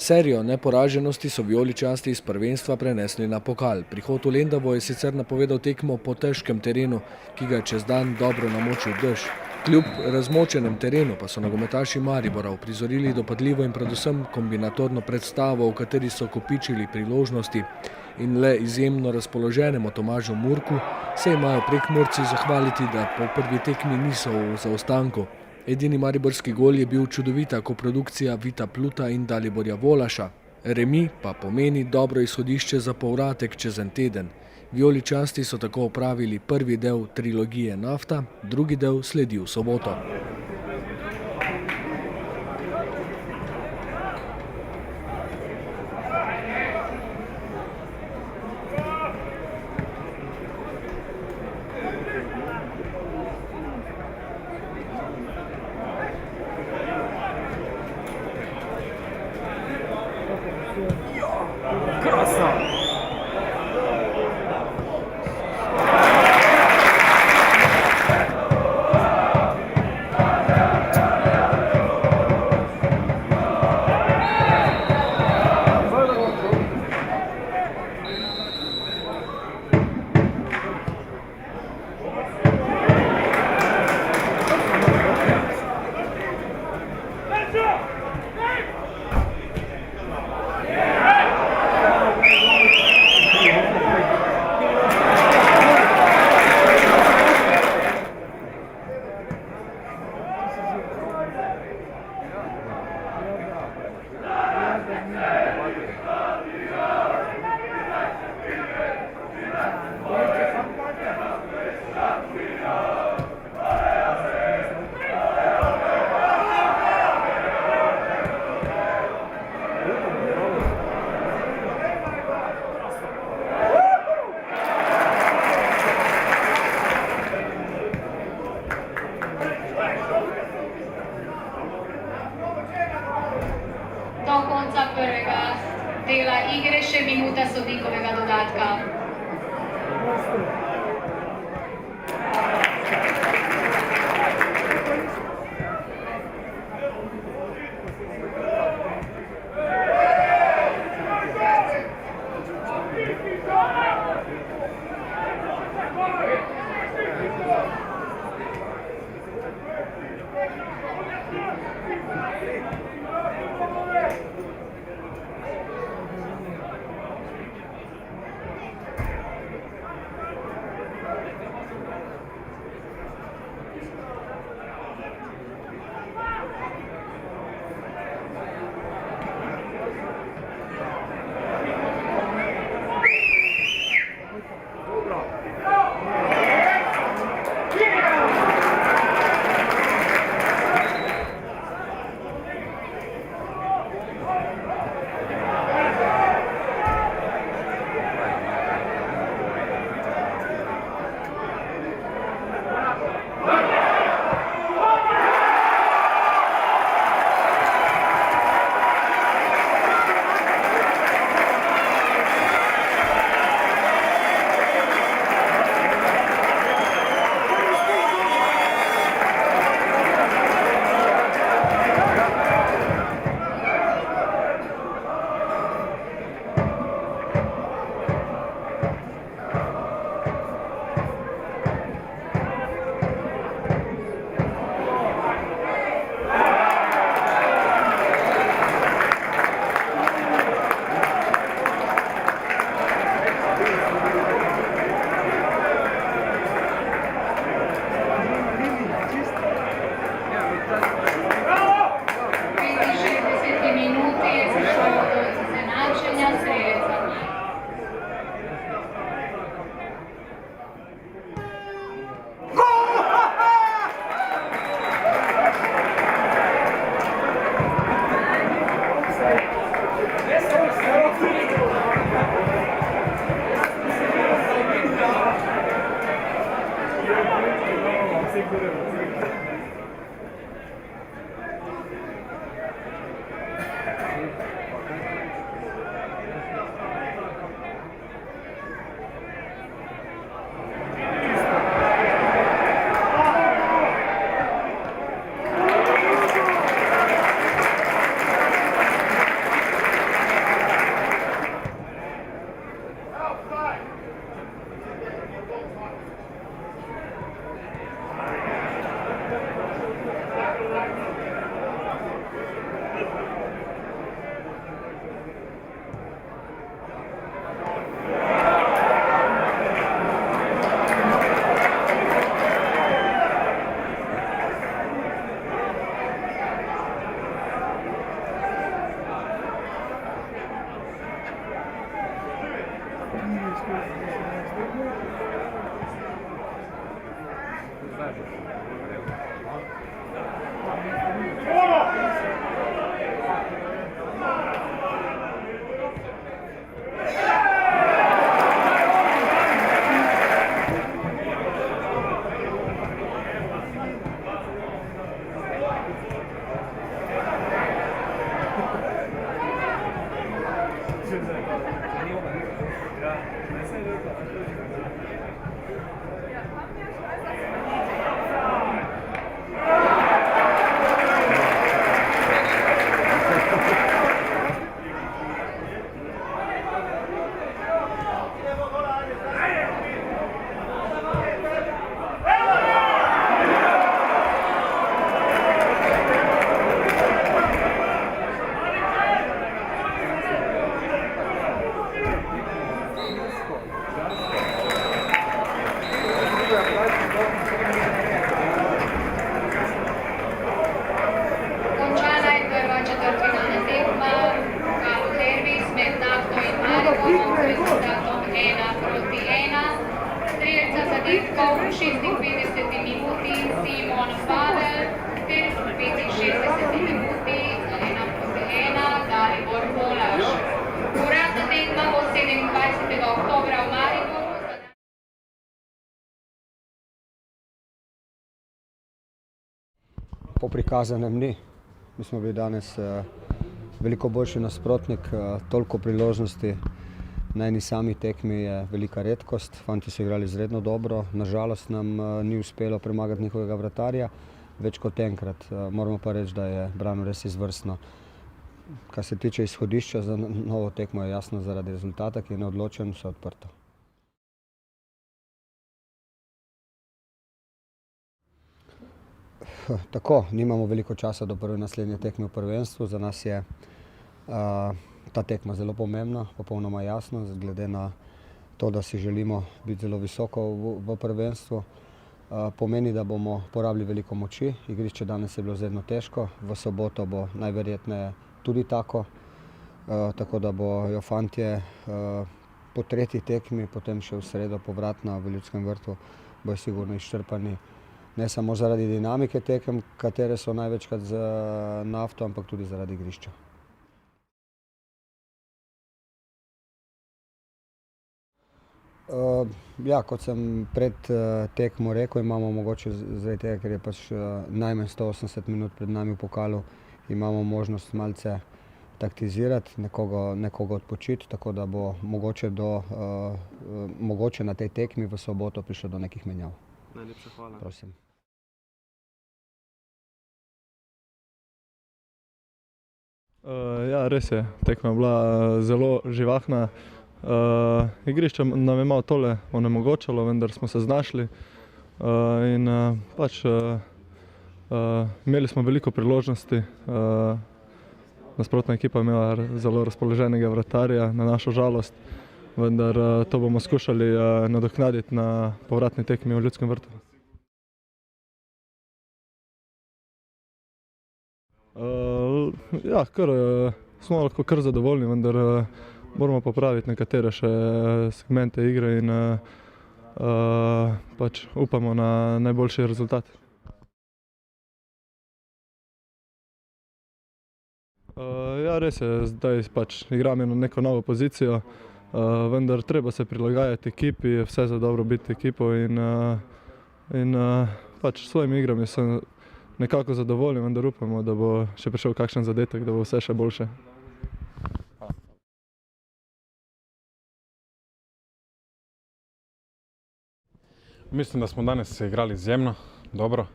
Serijo neporaženosti so vijoličasti iz prvenstva prenesli na pokal. Prihod v Lendavo je sicer napovedal tekmo po težkem terenu, ki ga je čez dan dobro namočil dež. Kljub razmočenem terenu pa so nogometaši Maribora uprizorili dopadljivo in predvsem kombinatorno predstavo, v kateri so kopičili priložnosti, in le izjemno razpoloženemu Tomažu Murku se imajo Prekmurci zahvaliti, da po prvi tekmi niso v zaostanku. Edini mariborski gol je bil čudovita koprodukcija Vita Pluta in Daliborja Volaša. Remi pa pomeni dobro izhodišče za povratek čez en teden. Vijoličasti so tako opravili prvi del trilogije Nafta, drugi del sledi v soboto. Krasno! Do konca prvega dela igre še minuta sodnikovega dodatka. Končana je prva četrtfinalna tekma v pokalu Hervis med Nafto in Mariborom z rezultatom 1-1. Strelca zadetkov v 56. minuti Simon Pavel ter v 65. minuti 1-1 Dalibor Polaš. Uradna tekma bo 27. oktobra v Mariboru. Po prikazanem ni. Mi smo bili danes veliko boljši nasprotnik, toliko priložnosti na eni sami tekmi je velika redkost. Fanti so igrali izredno dobro, nažalost nam ni uspelo premagati njihovega vratarja več kot enkrat. Moramo pa reči, da je branil res izvrstno. Kar se tiče izhodišča za novo tekmo, je jasno zaradi rezultata, ki je neodločen, vse odprto. Tako, nimamo veliko časa do prve naslednje tekme v prvenstvu. Za nas je ta tekma zelo pomembna, popolnoma jasno, glede na to, da si želimo biti zelo visoko v prvenstvu. Pomeni, da bomo porabili veliko moči. Igrišče danes je bilo izredno težko, v soboto bo najverjetneje tudi tako. Tako da bojo fantje po tretji tekmi, potem še v sredo povratna v Ljudskem vrtu, bojo sigurno izčrpani. Ne samo zaradi dinamike tekem, katere so največkrat z Nafto, ampak tudi zaradi igrišča. Ja, kot sem pred tekmo rekel, imamo mogoče zaradi tega, ker je pač najmanj 180 minut pred nami v pokalu, imamo možnost malce taktizirati, nekoga odpočiti, tako da bo mogoče na tej tekmi v soboto prišlo do nekih menjav. Najlepša hvala. Prosim. Ja, res je, tekma je bila zelo živahna. Igrišče nam je malo tole onemogočalo, vendar smo se znašli in pač imeli smo veliko priložnosti. Nasprotna ekipa je imela zelo razpoloženega vratarja, na našo žalost, vendar to bomo skušali nadoknaditi na povratni tekmi v Ljudskem vrtu. Ja, smo lahko kar zadovoljni, vendar moramo popraviti nekatere še segmente igre in pač upamo na najboljši rezultat. Ja, res je, zdaj pač igram eno neko novo pozicijo, vendar treba se prilagajati ekipi, vse za dobrobit ekipo in pač s svojimi igrami sem nekako zadovoljen, vendar upamo, da bo še prišel kakšen zadetek, da bo vse še boljše. Mislim, da smo danes igrali izjemno, dobro,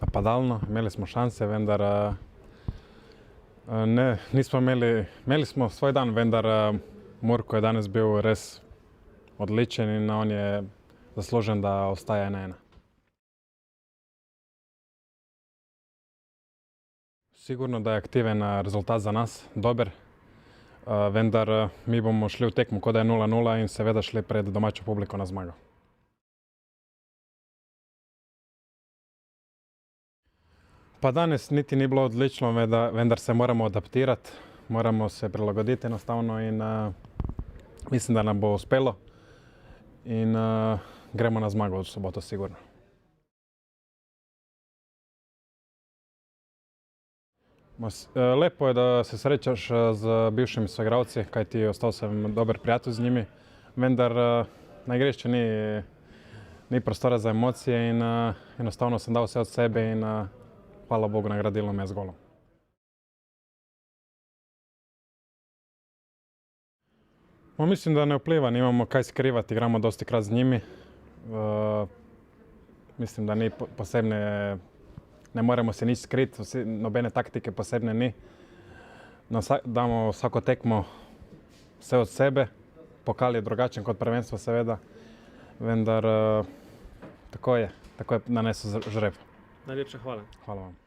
napadalno, imeli smo šanse, vendar nismo imeli smo svoj dan, vendar Murko je danes bil res odličen in on je zaslužen, da ostaja 1-1. Sigurno, da je aktiven rezultat za nas, dober, vendar mi bomo šli v tekmo, kot da je 0-0 in seveda šli pred domačo publiko na zmago. Pa danes niti ni bilo odlično, vendar se moramo adaptirati, moramo se prilagoditi enostavno in mislim, da nam bo uspelo in gremo na zmago v soboto sigurno. Lepo je, da se srečaš z bivšimi soigralci, kajti ostal sem dober prijatelj z njimi, vendar na igrišču ni prostora za emocije in enostavno sem dal vse od sebe in hvala Bogu nagradilo me z golom. Mislim, da ne vpliva, nimamo kaj skrivati, igramo dosti krat z njimi. Mislim, da ni posebne, ne moremo se nič skriti, nobene taktike posebne ni. Damo vsako tekmo vse od sebe, pokal je drugačen kot prvenstvo seveda, vendar tako je nanesel žreb. Najlepša hvala. Hvala vam.